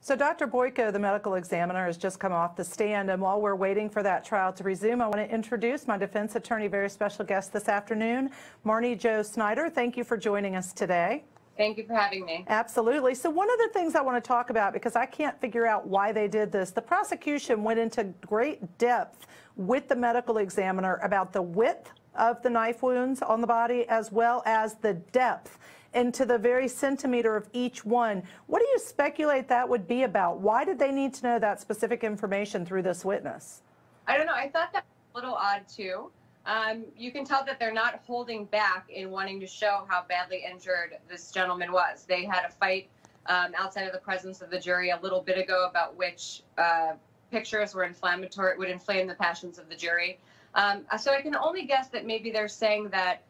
So Dr. Boyko, the medical examiner, has just come off the stand, and while we're waiting for that trial to resume, I want to introduce my defense attorney, very special guest this afternoon, Marni Snyder. Thank you for joining us today. Thank you for having me. Absolutely. So one of the things I want to talk about, because I can't figure out why they did this, the prosecution went into great depth with the medical examiner about the width of the knife wounds on the body as well as the depth into the very centimeter of each one. What do you speculate that would be about? Why did they need to know that specific information through this witness? I don't know. I thought that was a little odd, too. You can tell that they're not holding back in wanting to show how badly injured this gentleman was. They had a fight outside of the presence of the jury a little bit ago about which pictures were inflammatory, would inflame the passions of the jury. So I can only guess that maybe they're saying that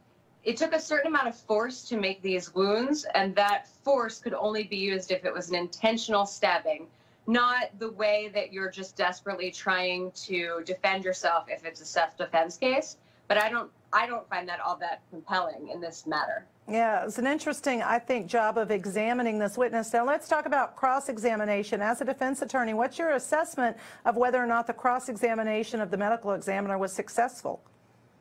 it took a certain amount of force to make these wounds, and that force could only be used if it was an intentional stabbing, not the way that you're just desperately trying to defend yourself if it's a self-defense case. But I don't find that all that compelling in this matter. Yeah, it's an interesting, I think, job of examining this witness. Now, let's talk about cross-examination. As a defense attorney, what's your assessment of whether or not the cross-examination of the medical examiner was successful?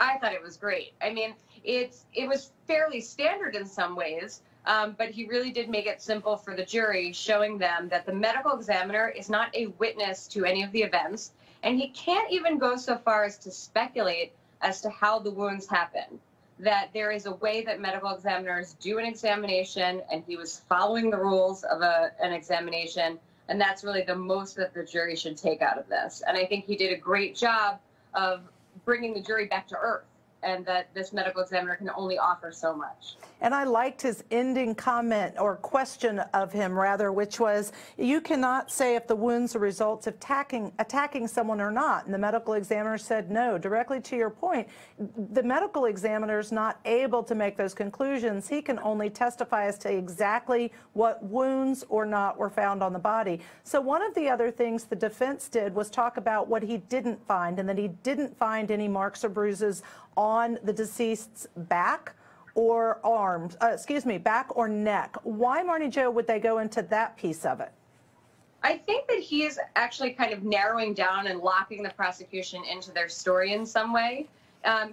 I thought it was great. I mean, it was fairly standard in some ways, but he really did make it simple for the jury, showing them that the medical examiner is not a witness to any of the events, and he can't even go so far as to speculate as to how the wounds happen. That there is a way that medical examiners do an examination, and he was following the rules of an examination, and that's really the most that the jury should take out of this. And I think he did a great job of bringing the jury back to earth, and that this medical examiner can only offer so much. And I liked his ending comment, or question of him rather, which was, you cannot say if the wounds are results of attacking someone or not. And the medical examiner said no. Directly to your point, the medical examiner is not able to make those conclusions. He can only testify as to exactly what wounds or not were found on the body. So one of the other things the defense did was talk about what he didn't find, and that he didn't find any marks or bruises on the deceased's back or arms, back or neck. Why, Marni Jo, would they go into that piece of it? I think that he is actually kind of narrowing down and locking the prosecution into their story in some way.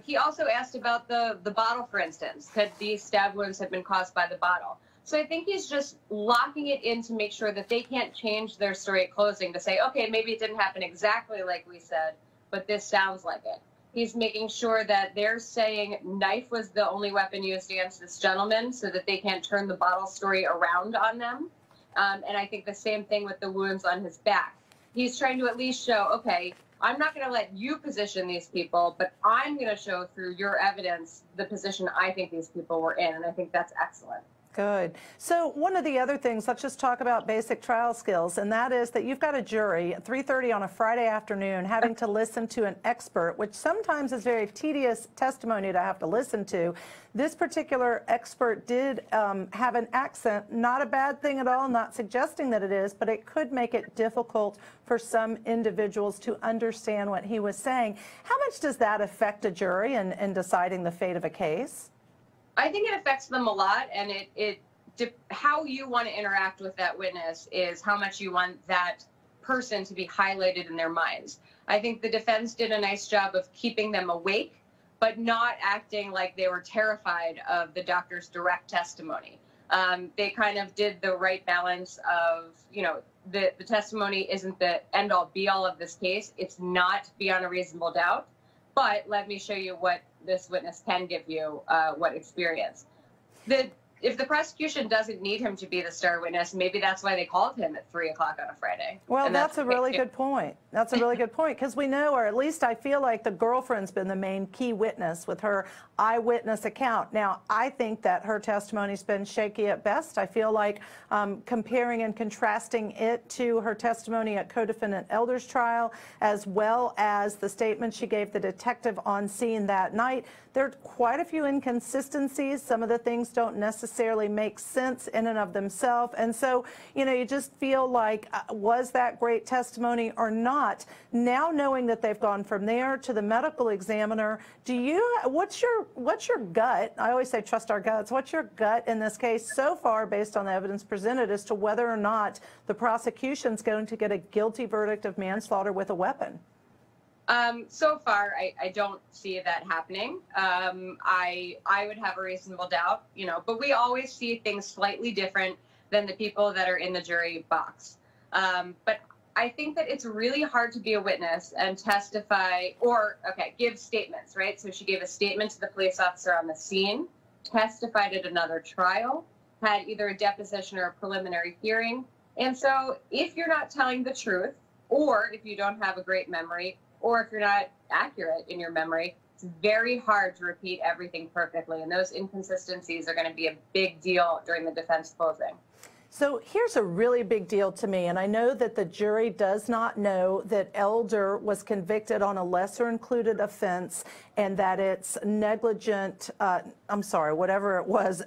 He also asked about the bottle, for instance. Could these stab wounds have been caused by the bottle? So I think he's just locking it in to make sure that they can't change their story at closing to say, okay, maybe it didn't happen exactly like we said, but this sounds like it. He's making sure that they're saying knife was the only weapon used against this gentleman so that they can't turn the bottle story around on them. And I think the same thing with the wounds on his back. He's trying to at least show, okay, I'm not going to let you position these people, but I'm going to show through your evidence the position I think these people were in. And I think that's excellent. Good. So one of the other things, let's just talk about basic trial skills, and that is that you've got a jury at 3:30 on a Friday afternoon having to listen to an expert, which sometimes is very tedious testimony to have to listen to. This particular expert did have an accent, not a bad thing at all, not suggesting that it is, but it could make it difficult for some individuals to understand what he was saying. How much does that affect a jury in deciding the fate of a case? I think it affects them a lot, and how you want to interact with that witness is how much you want that person to be highlighted in their minds. I think the defense did a nice job of keeping them awake, but not acting like they were terrified of the doctor's direct testimony. They kind of did the right balance of, you know, the testimony isn't the end-all be-all of this case. It's not beyond a reasonable doubt. But let me show you what this witness can give you, what experience. If the prosecution doesn't need him to be the star witness, maybe that's why they called him at 3 o'clock on a Friday. Well, that's a really good point. That's a really good point, because we know, or at least I feel like the girlfriend's been the main key witness with her eyewitness account. Now, I think that her testimony's been shaky at best. I feel like comparing and contrasting it to her testimony at co-defendant Elder's trial, as well as the statement she gave the detective on scene that night, there are quite a few inconsistencies. Some of the things don't necessarily necessarily make sense in and of themselves. And so, you know, you just feel like, was that great testimony or not? Now knowing that they've gone from there to the medical examiner, what's your gut? I always say trust our guts. What's your gut in this case so far based on the evidence presented as to whether or not the prosecution's going to get a guilty verdict of manslaughter with a weapon? So far, I don't see that happening. I would have a reasonable doubt, you know, but we always see things slightly different than the people that are in the jury box. But I think that it's really hard to be a witness and testify or, give statements, right? So she gave a statement to the police officer on the scene, testified at another trial, had either a deposition or a preliminary hearing. And so if you're not telling the truth, or if you don't have a great memory, or if you're not accurate in your memory, it's very hard to repeat everything perfectly. And those inconsistencies are going to be a big deal during the defense closing. So here's a really big deal to me, and I know that the jury does not know that Elder was convicted on a lesser included offense and that it's negligent, whatever it was,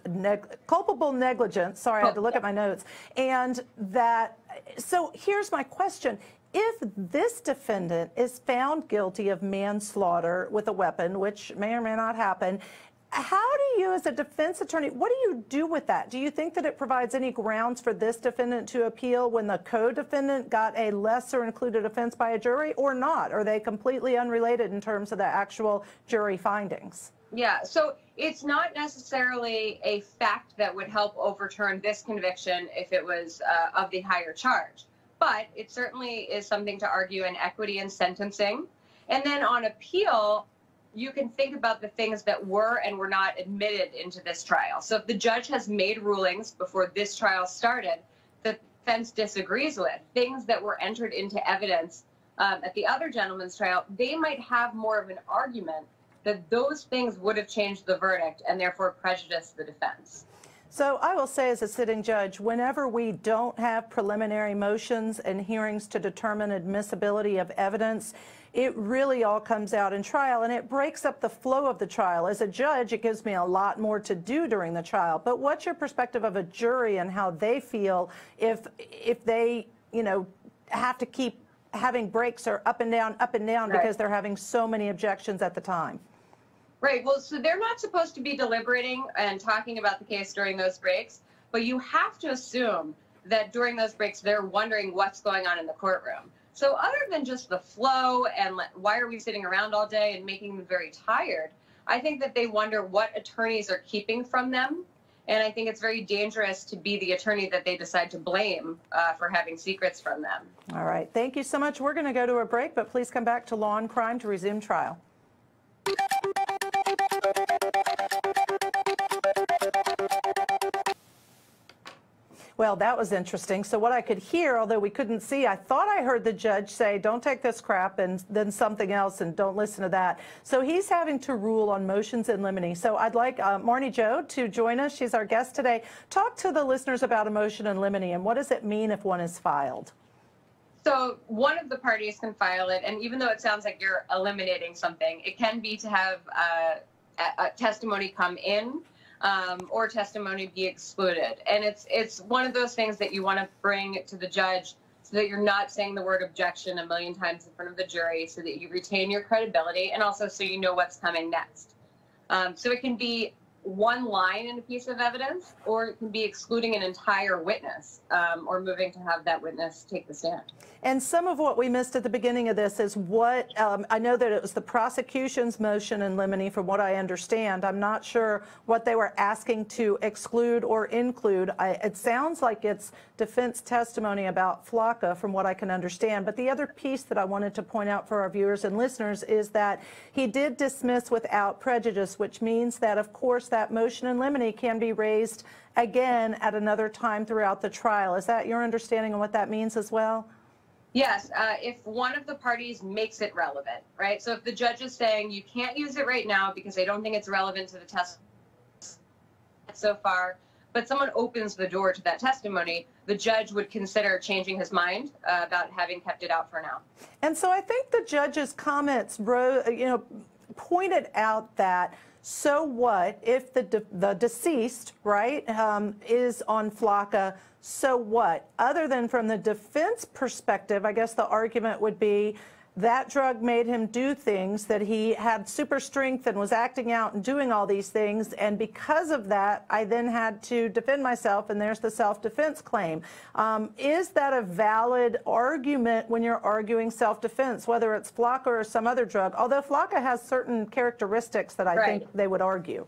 culpable negligence. Sorry, I had to look at my notes. And that, so here's my question. If this defendant is found guilty of manslaughter with a weapon, which may or may not happen, how do you, as a defense attorney, what do you do with that? Do you think that it provides any grounds for this defendant to appeal when the co-defendant got a lesser included offense by a jury or not? Are they completely unrelated in terms of the actual jury findings? Yeah, so it's not necessarily a fact that would help overturn this conviction if it was of the higher charge. But it certainly is something to argue in equity and sentencing. And then on appeal, you can think about the things that were and were not admitted into this trial. So if the judge has made rulings before this trial started, the defense disagrees with, things that were entered into evidence at the other gentleman's trial, they might have more of an argument that those things would have changed the verdict and therefore prejudiced the defense. So I will say as a sitting judge, whenever we don't have preliminary motions and hearings to determine admissibility of evidence, it really all comes out in trial and it breaks up the flow of the trial. As a judge, it gives me a lot more to do during the trial. But what's your perspective of a jury and how they feel if they, you know, have to keep having breaks or up and down right, because they're having so many objections at the time? Right. Well, so they're not supposed to be deliberating and talking about the case during those breaks, but you have to assume that during those breaks, they're wondering what's going on in the courtroom. So other than just the flow and why are we sitting around all day and making them very tired, I think that they wonder what attorneys are keeping from them. And I think it's very dangerous to be the attorney that they decide to blame for having secrets from them. All right. Thank you so much. We're going to go to a break, but please come back to Law and Crime to resume trial. Well, that was interesting. So what I could hear, although we couldn't see, I thought I heard the judge say, don't take this crap, and then something else, and don't listen to that. So he's having to rule on motions in limine. So I'd like Marni Jo to join us. She's our guest today. Talk to the listeners about a motion in limine, and what does it mean if one is filed? So one of the parties can file it, and even though it sounds like you're eliminating something, it can be to have a testimony come in, or testimony be excluded. And it's one of those things that you want to bring to the judge so that you're not saying the word objection a million times in front of the jury, so that you retain your credibility and also so you know what's coming next. So it can be one line in a piece of evidence, or it can be excluding an entire witness, or moving to have that witness take the stand. And some of what we missed at the beginning of this is what, I know that it was the prosecution's motion in limine, from what I understand. I'm not sure what they were asking to exclude or include. It sounds like it's defense testimony about Flocka, from what I can understand. But the other piece that I wanted to point out for our viewers and listeners is that he did dismiss without prejudice, which means that, of course, that motion in limine can be raised again at another time throughout the trial. Is that your understanding of what that means as well? Yes, if one of the parties makes it relevant, right? So if the judge is saying you can't use it right now because I don't think it's relevant to the test so far, but someone opens the door to that testimony, the judge would consider changing his mind about having kept it out for now. And so I think the judge's comments, pointed out that so what if the deceased, right, is on Flocka? So what? Other than from the defense perspective, I guess the argument would be that drug made him do things, that he had super strength and was acting out and doing all these things, and because of that, I then had to defend myself, and there's the self-defense claim. Is that a valid argument when you're arguing self-defense, whether it's Flocka or some other drug? Although Flocka has certain characteristics that I think they would argue.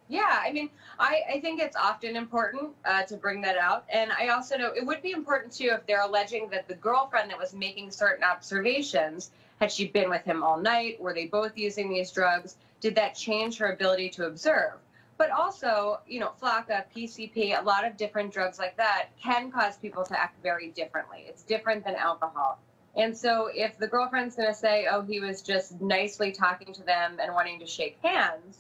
Yeah, I mean, I think it's often important to bring that out. And I also know it would be important, too, if they're alleging that the girlfriend that was making certain observations, had she been with him all night? Were they both using these drugs? Did that change her ability to observe? But also, you know, Flocka, PCP, a lot of different drugs like that can cause people to act very differently. It's different than alcohol. And so if the girlfriend's going to say, oh, he was just nicely talking to them and wanting to shake hands,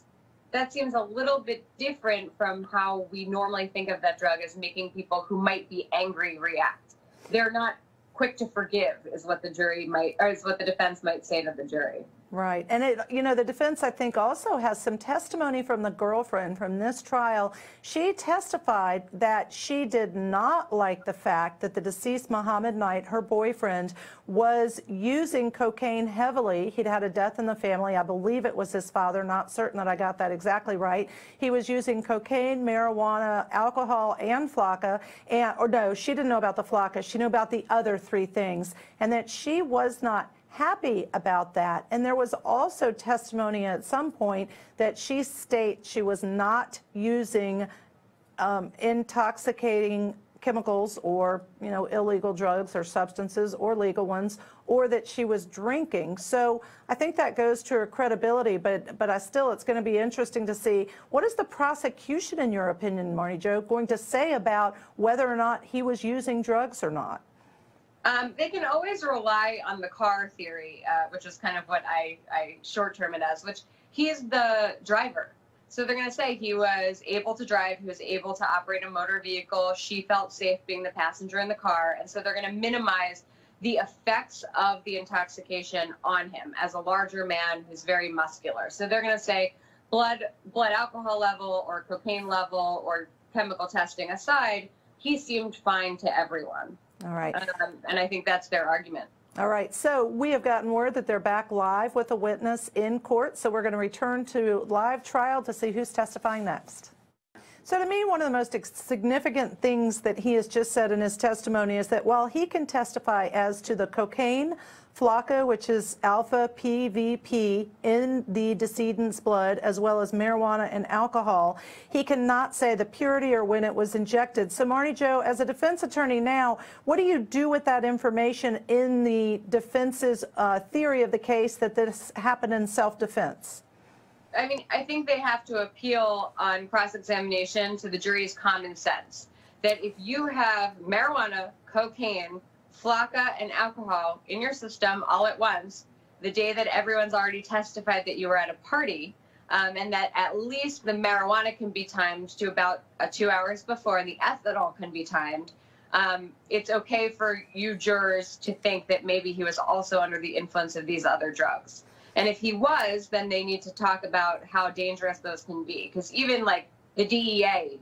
that seems a little bit different from how we normally think of that drug as making people who might be angry react. They're not quick to forgive, is what the jury might, or is what the defense might say to the jury. Right. And, the defense, I think, also has some testimony from the girlfriend from this trial. She testified that she did not like the fact that the deceased Muhammad Knight, her boyfriend, was using cocaine heavily. He'd had a death in the family. I believe it was his father. Not certain that I got that exactly right. He was using cocaine, marijuana, alcohol, and Flocka. Or no, she didn't know about the Flocka. She knew about the other three things. And that she was not happy about that. And there was also testimony at some point that she states she was not using intoxicating chemicals or, illegal drugs or substances or legal ones, or that she was drinking. So I think that goes to her credibility, but it's going to be interesting to see what is the prosecution, in your opinion, Marni Jo, going to say about whether or not he was using drugs or not? They can always rely on the car theory, which is kind of what I short-term it as, which he is the driver. So they're going to say he was able to drive, he was able to operate a motor vehicle, she felt safe being the passenger in the car, and so they're going to minimize the effects of the intoxication on him as a larger man who's very muscular. So they're going to say blood alcohol level or cocaine level or chemical testing aside, he seemed fine to everyone. All right. And I think that's their argument. All right. So we have gotten word that they're back live with a witness in court. So we're going to return to live trial to see who's testifying next. So to me, one of the most significant things that he has just said in his testimony is that while he can testify as to the cocaine, Flocka, which is alpha PVP in the decedent's blood, as well as marijuana and alcohol, he cannot say the purity or when it was injected. So Marni Jo, as a defense attorney now, what do you do with that information in the defense's theory of the case that this happened in self-defense? I mean, I think they have to appeal on cross-examination to the jury's common sense, that if you have marijuana, cocaine, Flocka, and alcohol in your system all at once, the day that everyone's already testified that you were at a party, and that at least the marijuana can be timed to about 2 hours before, and the ethanol can be timed, it's okay for you jurors to think that maybe he was also under the influence of these other drugs. And if he was, then they need to talk about how dangerous those can be. Because even like the DEA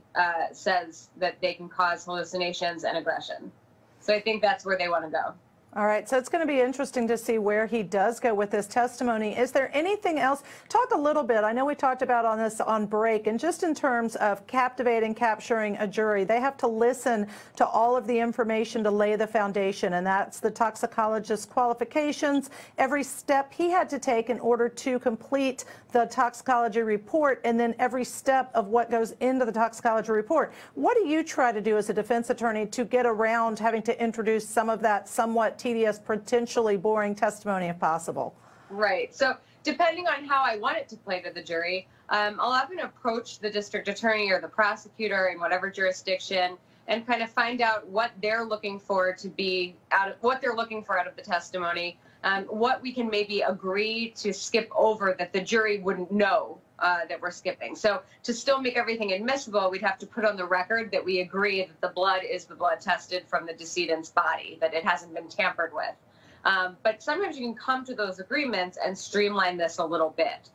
says that they can cause hallucinations and aggression. So I think that's where they want to go. All right, so it's going to be interesting to see where he does go with this testimony. Is there anything else? Talk a little bit. I know we talked about on this on break, and just in terms of captivating, capturing a jury, they have to listen to all of the information to lay the foundation, and that's the toxicologist's qualifications, every step he had to take in order to complete the toxicology report, and then every step of what goes into the toxicology report. What do you try to do as a defense attorney to get around having to introduce some of that somewhat tedious, potentially boring testimony if possible? Right. So depending on how I want it to play to the jury, I'll often approach the district attorney or the prosecutor in whatever jurisdiction and kind of find out what they're looking for to be out of what they're looking for out of the testimony, what we can maybe agree to skip over that the jury wouldn't know that we're skipping. So to still make everything admissible, we'd have to put on the record that we agree that the blood is the blood tested from the decedent's body, that it hasn't been tampered with. But sometimes you can come to those agreements and streamline this a little bit.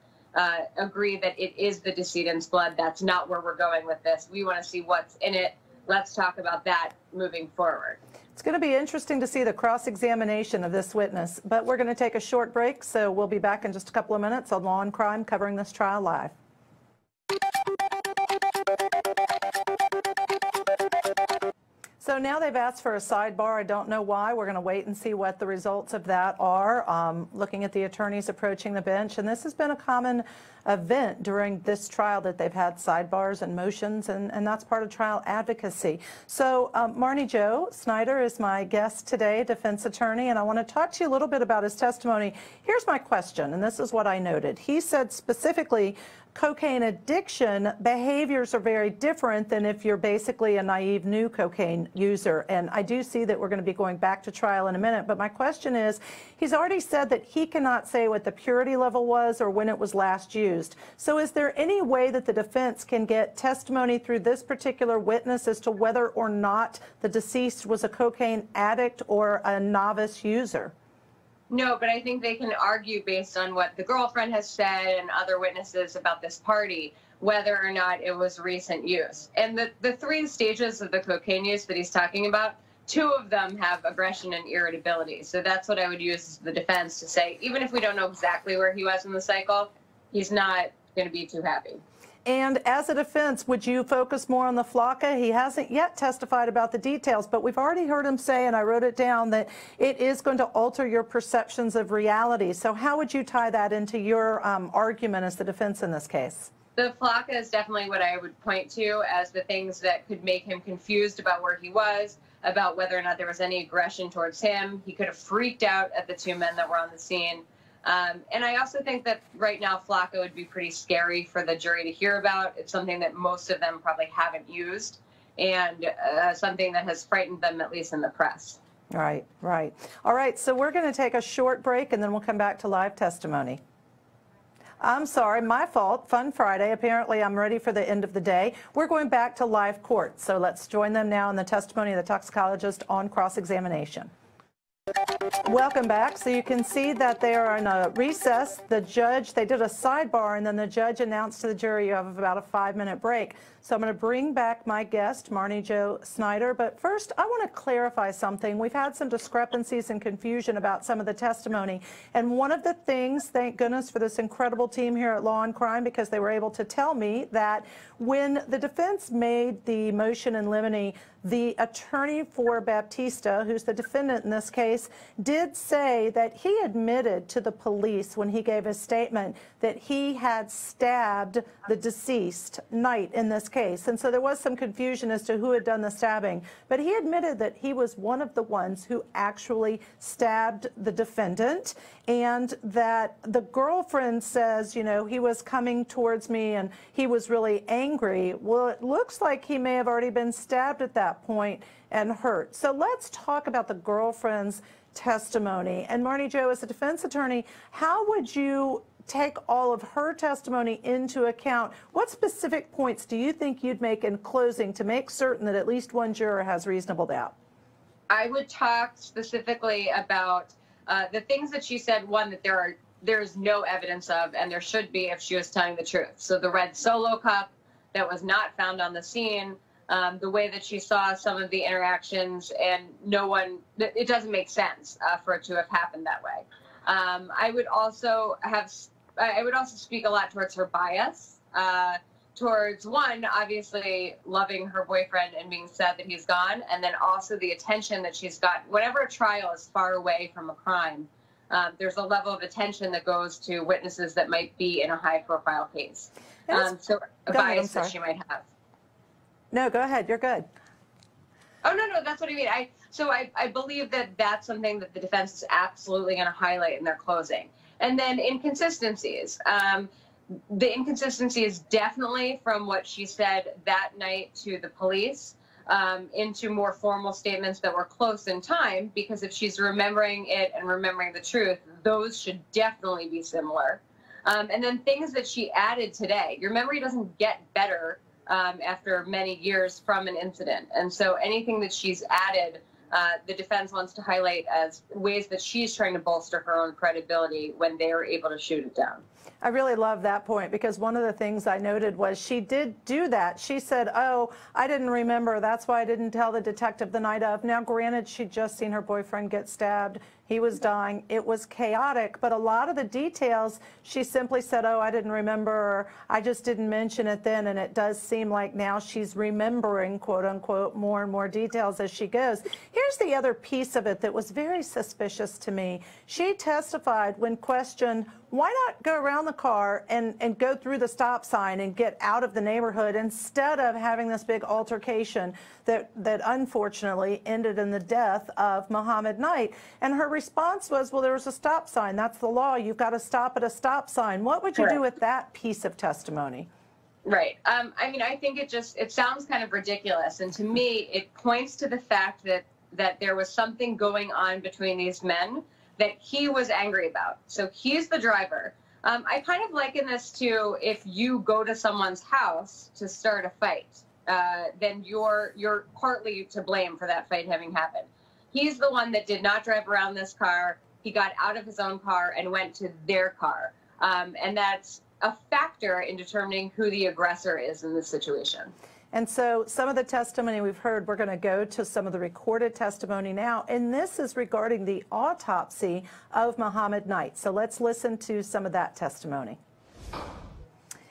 agree that it is the decedent's blood. That's not where we're going with this. We want to see what's in it. Let's talk about that moving forward. It's going to be interesting to see the cross-examination of this witness, but we're going to take a short break, so we'll be back in just a couple of minutes on Law and Crime covering this trial live. So now they've asked for a sidebar. I don't know why. We're going to wait and see what the results of that are, looking at the attorneys approaching the bench. And this has been a common event during this trial that they've had sidebars and motions, and that's part of trial advocacy. So Marni Jo Snyder is my guest today, defense attorney, and I want to talk to you a little bit about his testimony. Here's my question, and this is what I noted. He said specifically, cocaine addiction behaviors are very different than if you're basically a naive new cocaine user. And I do see that we're going to be going back to trial in a minute. But my question is, he's already said that he cannot say what the purity level was or when it was last used. So is there any way that the defense can get testimony through this particular witness as to whether or not the deceased was a cocaine addict or a novice user? No, but I think they can argue based on what the girlfriend has said and other witnesses about this party, whether or not it was recent use. And the three stages of the cocaine use that he's talking about, two of them have aggression and irritability. So that's what I would use as the defense to say, even if we don't know exactly where he was in the cycle, he's not going to be too happy. And as a defense, would you focus more on the flocka? He hasn't yet testified about the details, but we've already heard him say, and I wrote it down, that it is going to alter your perceptions of reality. So how would you tie that into your argument as the defense in this case? The flocka is definitely what I would point to as the things that could make him confused about where he was, about whether or not there was any aggression towards him. He could have freaked out at the two men that were on the scene. And I also think that right now flocka would be pretty scary for the jury to hear about. It's something that most of them probably haven't used, and something that has frightened them, at least in the press. Right, right. All right, so we're going to take a short break, and then we'll come back to live testimony. I'm sorry, my fault. Fun Friday. Apparently, I'm ready for the end of the day. We're going back to live court, so let's join them now in the testimony of the toxicologist on cross-examination. Welcome back. So you can see that they are in a recess. The judge, they did a sidebar, and then the judge announced to the jury you have about a 5-minute break. So I'm going to bring back my guest, Marni Jo Snyder. But first, I want to clarify something. We've had some discrepancies and confusion about some of the testimony. And one of the things, thank goodness for this incredible team here at Law and Crime, because they were able to tell me that when the defense made the motion in limine, the attorney for Baptista, who's the defendant in this case, did say that he admitted to the police when he gave his statement that he had stabbed the deceased Knight in this case. And so there was some confusion as to who had done the stabbing. But he admitted that he was one of the ones who actually stabbed the defendant, and that the girlfriend says, you know, he was coming towards me and he was really angry. Well, it looks like he may have already been stabbed at that point and hurt. So let's talk about the girlfriend's testimony. And Marni Jo, as a defense attorney, how would you take all of her testimony into account? What specific points do you think you'd make in closing to make certain that at least one juror has reasonable doubt? I would talk specifically about the things that she said, one, that there's no evidence of, and there should be if she was telling the truth. So the red Solo cup that was not found on the scene, the way that she saw some of the interactions, and no one, it doesn't make sense for it to have happened that way. I would also speak a lot towards her bias, towards, one, obviously loving her boyfriend and being sad that he's gone, and then also the attention that she's got. Whenever a trial is far away from a crime, there's a level of attention that goes to witnesses that might be in a high-profile case. So a bias that she might have. No, go ahead. You're good. Oh, no, that's what I mean. I believe that that's something that the defense is absolutely going to highlight in their closing. And then inconsistencies. The inconsistency is definitely from what she said that night to the police into more formal statements that were close in time, because if she's remembering it and remembering the truth, those should definitely be similar. And then things that she added today. Your memory doesn't get better after many years from an incident. And so anything that she's added the defense wants to highlight as ways that she's trying to bolster her own credibility when they were able to shoot it down. I really love that point, because one of the things I noted was she did do that. She said, oh, I didn't remember. That's why I didn't tell the detective the night of. Now, granted, she'd just seen her boyfriend get stabbed. He was dying. It was chaotic. But a lot of the details, she simply said, oh, I didn't remember, or I just didn't mention it then. And it does seem like now she's remembering, quote unquote, more and more details as she goes. Here's the other piece of it that was very suspicious to me. She testified when questioned, why not go around the car and go through the stop sign and get out of the neighborhood instead of having this big altercation that unfortunately ended in the death of Muhammad Knight? And her response was, well, there was a stop sign. That's the law. You've got to stop at a stop sign. What would you do with that piece of testimony? Right. I mean, I think it sounds kind of ridiculous. And to me, it points to the fact that there was something going on between these men that he was angry about. So he's the driver. I kind of liken this to if you go to someone's house to start a fight, then you're partly to blame for that fight having happened. He's the one that did not drive around this car. He got out of his own car and went to their car. And that's a factor in determining who the aggressor is in this situation. And so some of the testimony we've heard, we're going to go to some of the recorded testimony now, and this is regarding the autopsy of Muhammad Knight. So let's listen to some of that testimony.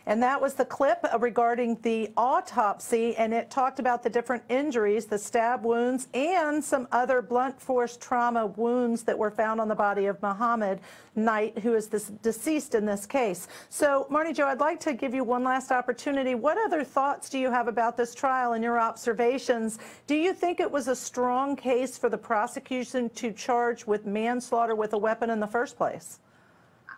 And that was the clip regarding the autopsy, and it talked about the different injuries, the stab wounds, and some other blunt force trauma wounds that were found on the body of Muhammad Knight, who is deceased in this case. So, Marni Jo, I'd like to give you one last opportunity. What other thoughts do you have about this trial and your observations? Do you think it was a strong case for the prosecution to charge with manslaughter with a weapon in the first place?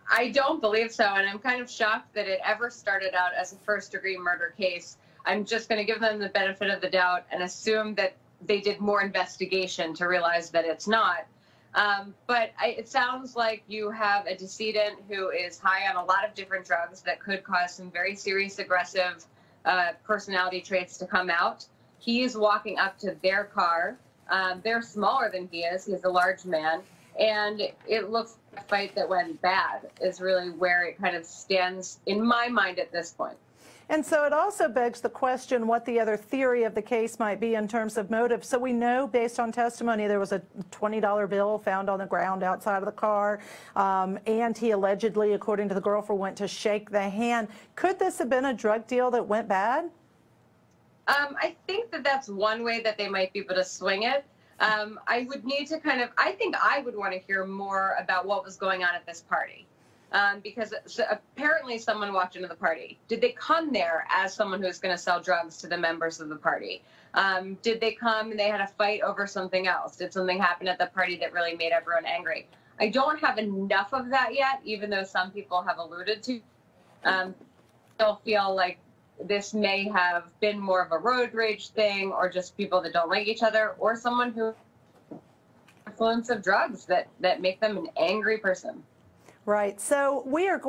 I don't believe so, and I'm kind of shocked that it ever started out as a first-degree murder case. I'm just going to give them the benefit of the doubt and assume that they did more investigation to realize that it's not. But it sounds like you have a decedent who is high on a lot of different drugs that could cause some very serious aggressive personality traits to come out. He is walking up to their car. They're smaller than he is. He's a large man. And it looks like a fight that went bad is really where it kind of stands in my mind at this point. And so it also begs the question what the other theory of the case might be in terms of motive. So we know, based on testimony, there was a $20 bill found on the ground outside of the car, and he allegedly, according to the girlfriend, went to shake the hand. Could this have been a drug deal that went bad? I think that that's one way that they might be able to swing it. I would need to I think I would want to hear more about what was going on at this party. Because apparently someone walked into the party. Did they come there as someone who's going to sell drugs to the members of the party? Did they come and they had a fight over something else? Did something happen at the party that really made everyone angry? I don't have enough of that yet, even though some people have alluded to. Still feel like this may have been more of a road rage thing, or just people that don't like each other, or someone who influence of drugs that make them an angry person. Right. So we are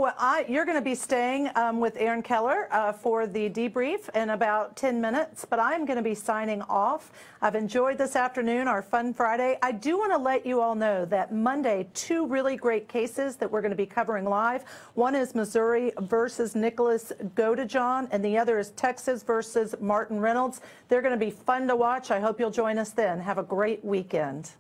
you're going to be staying with Aaron Keller for the debrief in about 10 minutes, but I'm going to be signing off. I've enjoyed this afternoon, our Fun Friday. I do want to let you all know that Monday, 2 really great cases that we're going to be covering live. One is Missouri versus Nicholas Godejohn, and the other is Texas versus Martin Reynolds. They're going to be fun to watch. I hope you'll join us then. Have a great weekend.